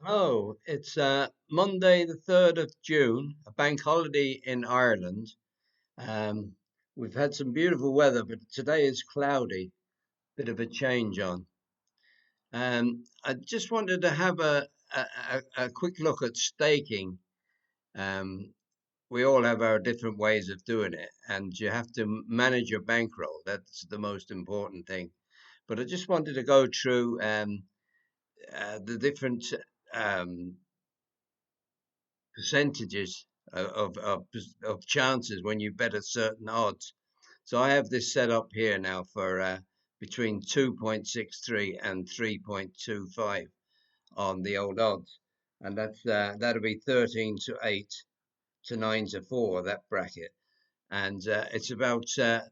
Oh, it's Monday, the 3rd of June, a bank holiday in Ireland. Um, we've had some beautiful weather, but today is cloudy, bit of a change on. I just wanted to have a quick look at staking. Um, we all have our different ways of doing it, and you have to manage your bankroll. That's the most important thing. But I just wanted to go through the different um, percentages of chances when you bet at certain odds. So I have this set up here now for between 2.63 and 3.25 on the old odds, and that'll be 13 to 8 to 9 to 4, that bracket, and it's about the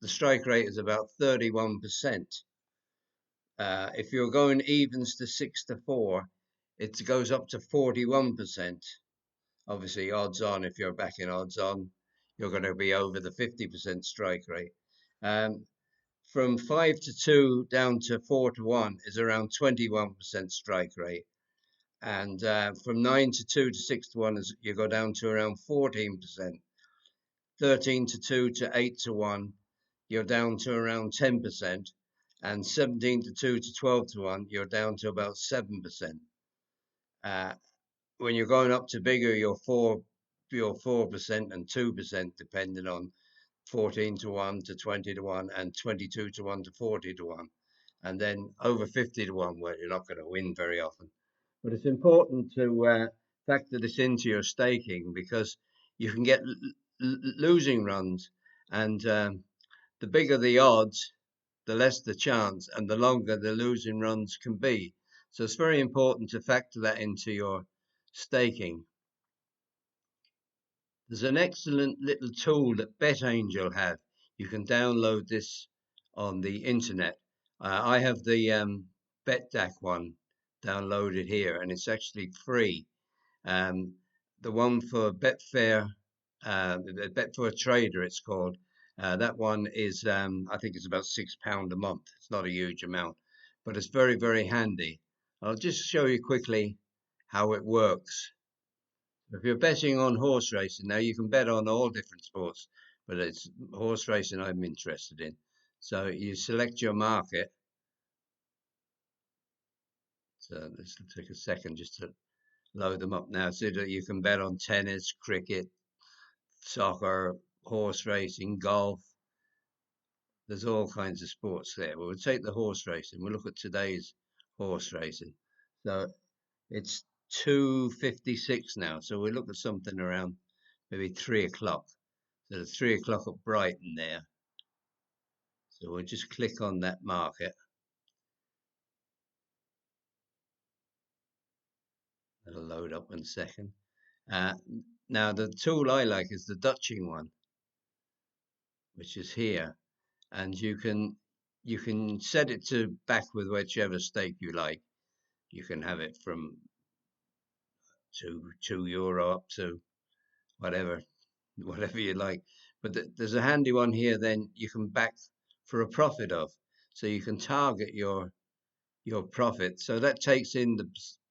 strike rate is about 31%. If you're going evens to 6 to 4, it goes up to 41%. Obviously, odds on, if you're backing odds on, you're going to be over the 50% strike rate. Um, from 5 to 2 down to 4 to 1 is around 21% strike rate. And from 9 to 2 to 6 to 1 is you go down to around 14%. 13 to 2 to 8 to 1, you're down to around 10%. And 17 to 2 to 12 to 1, you're down to about 7%. Uh, when you're going up to bigger, you're 4% and 2%, depending on 14 to 1 to 20 to 1 and 22 to 1 to 40 to 1. And then over 50 to 1, where you're not going to win very often. But it's important to factor this into your staking because you can get losing runs, and the bigger the odds, the less the chance, and the longer the losing runs can be. So it's very important to factor that into your staking. There's an excellent little tool that BetAngel have. You can download this on the internet. I have the BetDAC one downloaded here, and it's actually free. Um, the one for Betfair, the Betfair Trader, it's called. That one is, I think it's about £6 a month. It's not a huge amount, but it's very, very handy. I'll just show you quickly how it works. If you're betting on horse racing, now you can bet on all different sports, but it's horse racing I'm interested in. So you select your market. So this will take a second just to load them up now, so that you can bet on tennis, cricket, soccer, horse racing, golf. There's all kinds of sports there. We'll take the horse racing. We'll look at today's horse racing. So it's 2:56 now. So we'll look at something around maybe 3 o'clock. So there's 3 o'clock at Brighton there. So we'll just click on that market. It'll load up in a second. Uh, Now the tool I like is the Dutching one, which is here, and you can set it to back with whichever stake you like. You can have it from €2 up to whatever whatever you like. But there's a handy one here. Then you can back for a profit of, so you can target your profit. So that takes in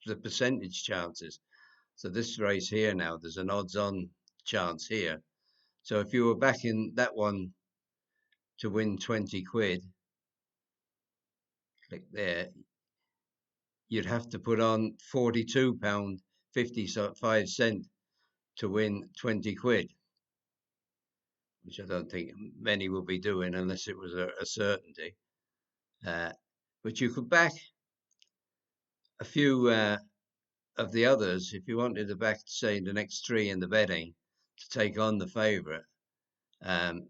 the percentage chances. So this race here now, there's an odds-on chance here. So if you were backing that one to win 20 quid, click there, you'd have to put on £42.55 to win 20 quid, which I don't think many will be doing unless it was a certainty. But you could back a few of the others if you wanted to back, say, the next three in the betting to take on the favourite. Um,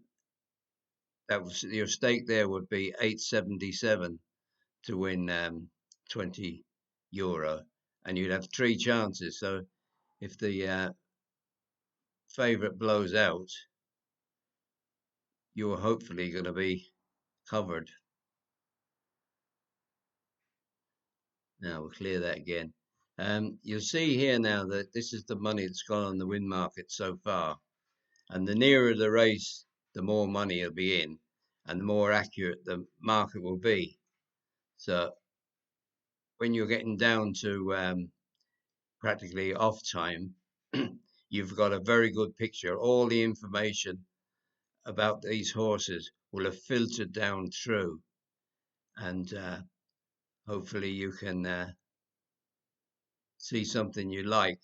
that was your stake there would be 8.77 to win €20, and you'd have three chances. So if the favourite blows out, you're hopefully going to be covered. Now we'll clear that again. You'll see here now that this is the money that's gone on the win market so far, and the nearer the race, the more money will be in, and the more accurate the market will be. So when you're getting down to practically off time, you've got a very good picture. All the information about these horses will have filtered down through, and hopefully you can see something you like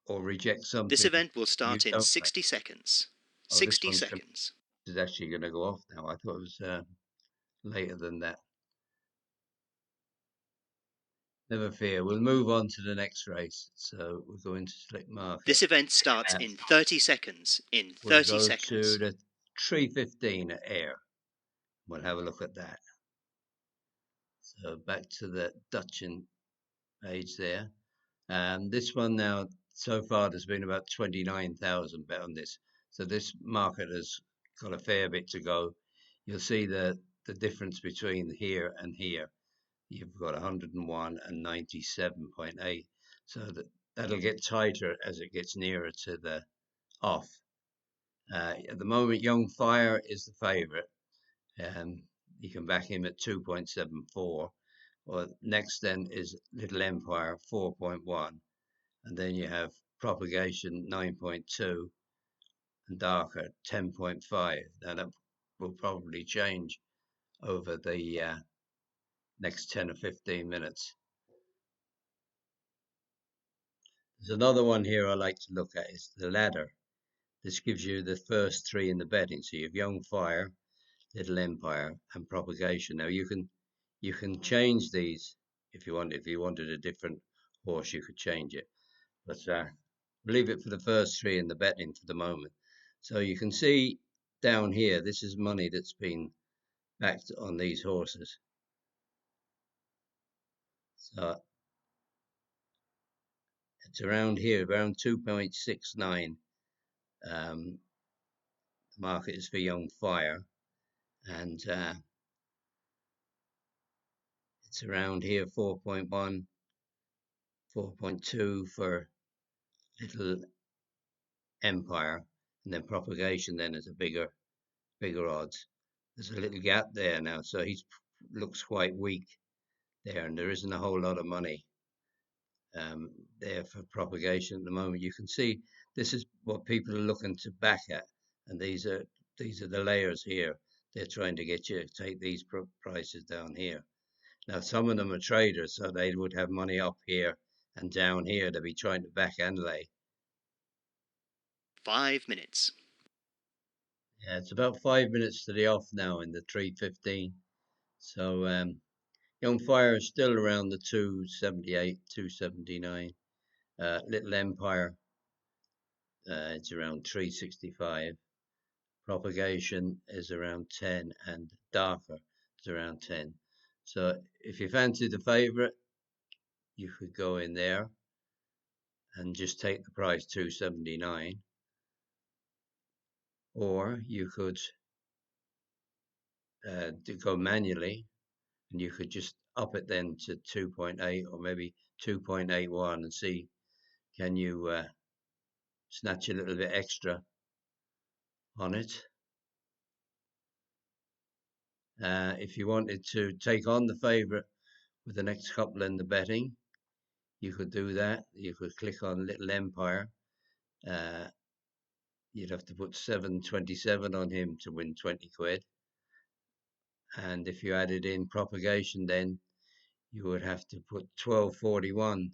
or reject This something event will you start in don't like. 60 seconds. Oh, this 60 seconds. is actually going to go off now. I thought it was later than that. Never fear. We'll move on to the next race. So we'll go into Slick Market. This event starts in 30 seconds. In We'll 30 go seconds. to the 3:15 at Ayr. We'll have a look at that. So back to the Dutchin page there. This one now, so far, there's been about 29,000 bet on this. So this market has got a fair bit to go. You'll see the difference between here and here. You've got 101 and 97.8. So that'll get tighter as it gets nearer to the off. At the moment, Young Fire is the favourite. You can back him at 2.74. Well, next then is Little Empire 4.1, and then you have Propagation 9.2 and Darker 10.5. Now that will probably change over the next 10 or 15 minutes. There's another one here I like to look at, is the ladder. This gives you the first three in the betting. So you have Young Fire, Little Empire, and Propagation. Now you can change these if you want. If you wanted a different horse, you could change it. But leave it for the first three in the betting for the moment. So you can see down here, this is money that's been backed on these horses. So it's around here, around 2.69. The market is for Young Fire, and it's around here 4.1, 4.2 for Little Empire, and then Propagation then is a bigger odds. There's a little gap there now, so he looks quite weak there, and there isn't a whole lot of money there for Propagation at the moment. You can see this is what people are looking to back at, and these are the layers here. They're trying to get you to take these prices down here. Now some of them are traders, so they would have money up here and down here to be trying to back and lay. 5 minutes. Yeah, it's about 5 minutes to the off now in the 3:15. So Young Fire is still around the 278, 279. Little Empire, it's around 365. Propagation is around 10, and Darker is around 10. So if you fancy the favourite, you could go in there and just take the price 279, or you could go manually, and you could just up it then to 2.8 or maybe 2.81 and see, can you snatch a little bit extra on it. If you wanted to take on the favourite with the next couple in the betting, you could do that. You could click on Little Empire. You'd have to put 727 on him to win 20 quid. And if you added in Propagation, then you would have to put 1241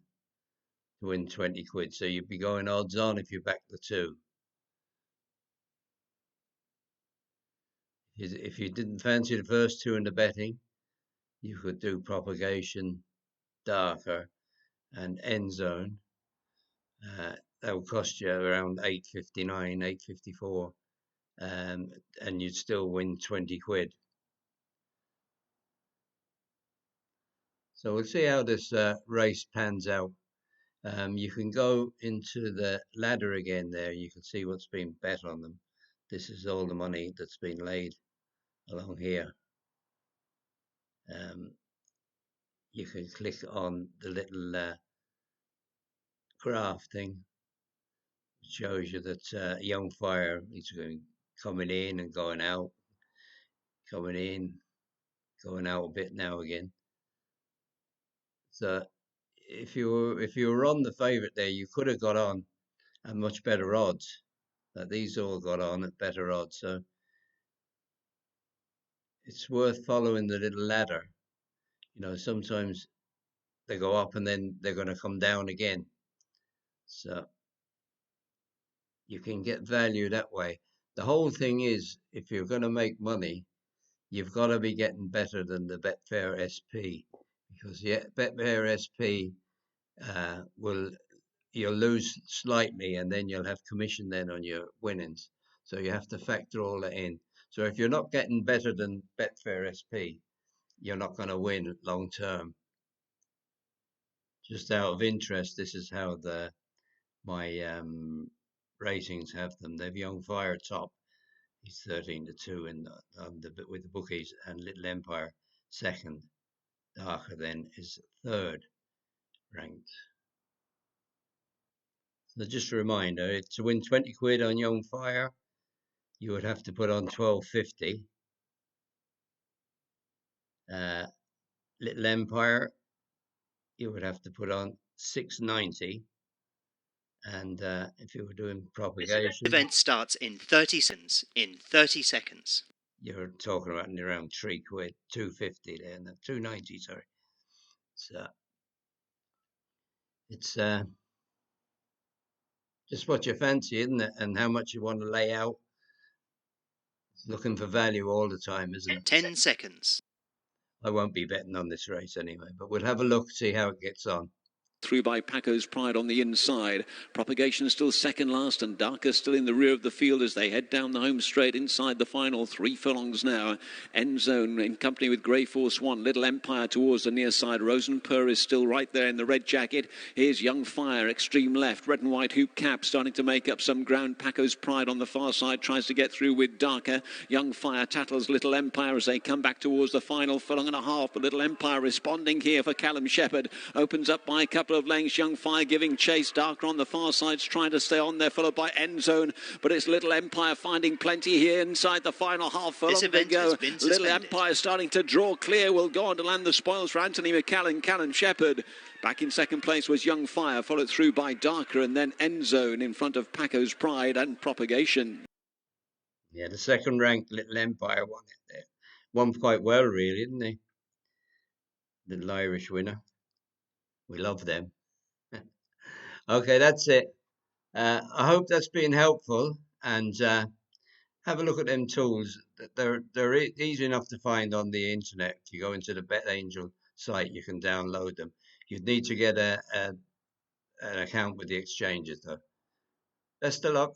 to win 20 quid. So you'd be going odds on if you back the two. If you didn't fancy the first two in the betting, you could do Propagation, Darker, and End Zone. That would cost you around 8.59, 8.54, and you'd still win 20 quid. So we'll see how this race pans out. You can go into the ladder again there. You can see what's been bet on them. This is all the money that's been laid along here. You can click on the little graph thing, which shows you that Young Fire is coming in and going out, coming in, going out a bit now again. So if you were on the favourite there, you could have got on at much better odds. But these all got on at better odds, so it's worth following the little ladder. Sometimes they go up and then they're going to come down again. So you can get value that way. The whole thing is, if you're going to make money, you've got to be getting better than the Betfair SP, because Betfair SP you'll lose slightly, and then you'll have commission then on your winnings. So you have to factor all that in. So if you're not getting better than Betfair SP, you're not going to win long term. Just out of interest, this is how my ratings have them. They've Young Fire top. He's 13-2 with the bookies, and Little Empire second. Darker then is third ranked. So just a reminder, to win 20 quid on Young Fire, you would have to put on 12.50. Little Empire, you would have to put on 6.90. And if you were doing propagation, Event starts in 30 seconds. You're talking about around 3 quid, 2.50 there, and 2.90, sorry. So it's just what you fancy, isn't it? And how much you want to lay out. Looking for value all the time, isn't it? 10 seconds. I won't be betting on this race anyway, but we'll have a look, see how it gets on. Through by Paco's Pride on the inside. Propagation still second last, and Darker still in the rear of the field as they head down the home straight inside the final 3 furlongs now. End Zone in company with Grey Force One. Little Empire towards the near side. Rosenpur is still right there in the red jacket. Here's Young Fire, extreme left. Red and white hoop cap starting to make up some ground. Paco's Pride on the far side tries to get through with Darker. Young Fire tattles Little Empire as they come back towards the final furlong and a half. But Little Empire responding here for Callum Shepherd. Opens up by a couple of lengths. Young Fire giving chase. Darker on the far sides trying to stay on there, followed by End Zone, but it's Little Empire finding plenty here inside the final half furlong. They go. Little Empire starting to draw clear, will go on to land the spoils for Anthony McCallum. Callum Shepherd back in second place was Young Fire, followed through by Darker, and then End Zone in front of Paco's Pride and Propagation. Yeah, the second ranked Little Empire won it there. Won quite well, really, didn't he? Little Irish winner. We love them. Okay, that's it. I hope that's been helpful, and have a look at them tools. They're easy enough to find on the internet. If you go into the BetAngel site, you can download them. You'd need to get an account with the exchanges, though. Best of luck.